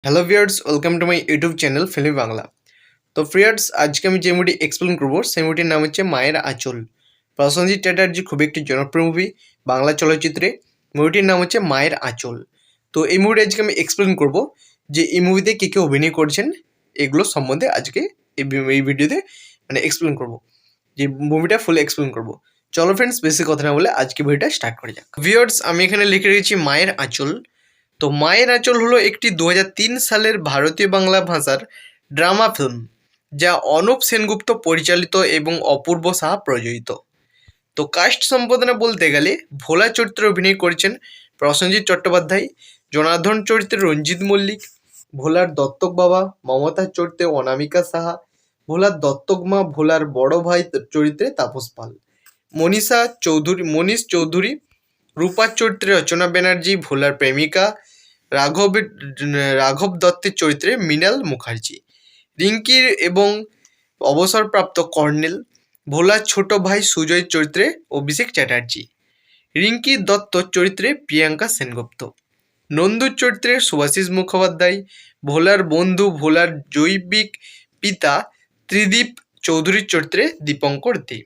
Hello viewers, welcome to my YouTube channel filmy Bangla. তো viewers, আজকে আমি যে মুভিটি এক্সপ্লেন করবো সেই মুভিটির নাম হচ্ছে মায়ের আঁচল। প্রসেনজিৎ চ্যাটার্জি খুবই একটি জনপ্রিয় মুভি বাংলা চলচ্চিত্রে। মুভিটির নাম হচ্ছে মায়ের আঁচল। তো এই মুভিটি আজকে আমি এক্সপ্লেন করবো যে এই মুভিতে কে কে অভিনয় করছেন, এগুলো সম্বন্ধে আজকে এই ভিডিওতে এক্সপ্লেন করবো, যে মুভিটা ফুল এক্সপ্লেন করবো। চলো ফ্রেন্ডস, বেশি কথা না বলে আজকে ভিডিওটা স্টার্ট করা যাক। ভিউয়ার্স, আমি এখানে লিখে রেখেছি মায়ের আঁচল। তো মায়ের আঁচল হলো একটি 2003 সালের ভারতীয় বাংলা ভাষার ড্রামা ফিল্ম, যা অনুপ সেনগুপ্ত পরিচালিত এবং অপূর্ব সাহা প্রযোজিত। তো কাস্ট সম্পাদনা বলতে গেলে ভোলা চরিত্রে অভিনয় করেছেন প্রসেনজিৎ চট্টোপাধ্যায়, জনার্দন চরিত্রে রঞ্জিত মল্লিক, ভোলার দত্তক বাবা মমতার চরিত্রে অনামিকা সাহা, ভোলার দত্তক মা ভোলার বড় ভাই চরিত্রে তাপস পাল, মনীষ চৌধুরী রূপার চরিত্রে রচনা ব্যানার্জি, ভোলার প্রেমিকা রাঘব দত্তের চরিত্রে মৃণাল মুখার্জি, রিঙ্কির এবং অবসরপ্রাপ্ত কর্নেল ভোলার ছোট ভাই সুজয়ের চরিত্রে অভিষেক চ্যাটার্জি, রিঙ্কি দত্ত চরিত্রে প্রিয়াঙ্কা সেনগুপ্ত, নন্দুর চরিত্রে সুভাষিস মুখোপাধ্যায়, ভোলার বন্ধু ভোলার জৈবিক পিতা ত্রিদীপ চৌধুরীর চরিত্রে দীপঙ্কর দে,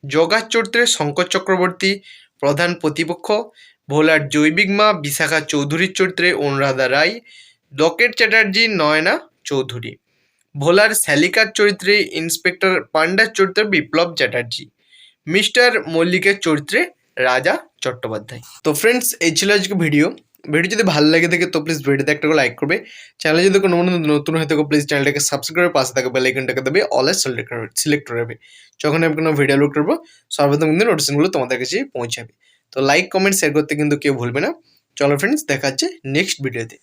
জগার চরিত্রে শঙ্কর চক্রবর্তী, প্রধান প্রতিপক্ষ ভোলার জৈবিক মা বিশাখা চৌধুরীর চরিত্রে অনুরাধা রায়, লকেট চ্যাটার্জি নয়না চৌধুরী, ভোলার শ্যালিকার চরিত্রে ইন্সপেক্টর পান্ডার চরিত্রে বিপ্লব চ্যাটার্জি, মিস্টার মল্লিকের চরিত্রে রাজা চট্টোপাধ্যায়। তো ফ্রেন্ডস, এই ছিল আজকে ভিডিও যদি ভালো লাগে থাকে তো প্লিজ ভিডিওতে একটা করে লাইক করবে। চ্যানেলে যদি কোনো নতুন হয়ে থাকে প্লিজ চ্যানেলটাকে সাবস্ক্রাইব করে পাশে থাকা বেল আইকনটাকে দেবে অলে সিলেক্ট করবে। যখন আমি কোনো ভিডিও আপলোড করবো সর্বপ্রথম কিন্তু নোটিফিকেশনগুলো তোমাদের কাছে পৌঁছাবে। তো লাইক কমেন্ট শেয়ার করতে কিন্তু কেউ ভুলবে না। চলো ফ্রেন্ডস, দেখা হচ্ছে নেক্সট ভিডিওতে।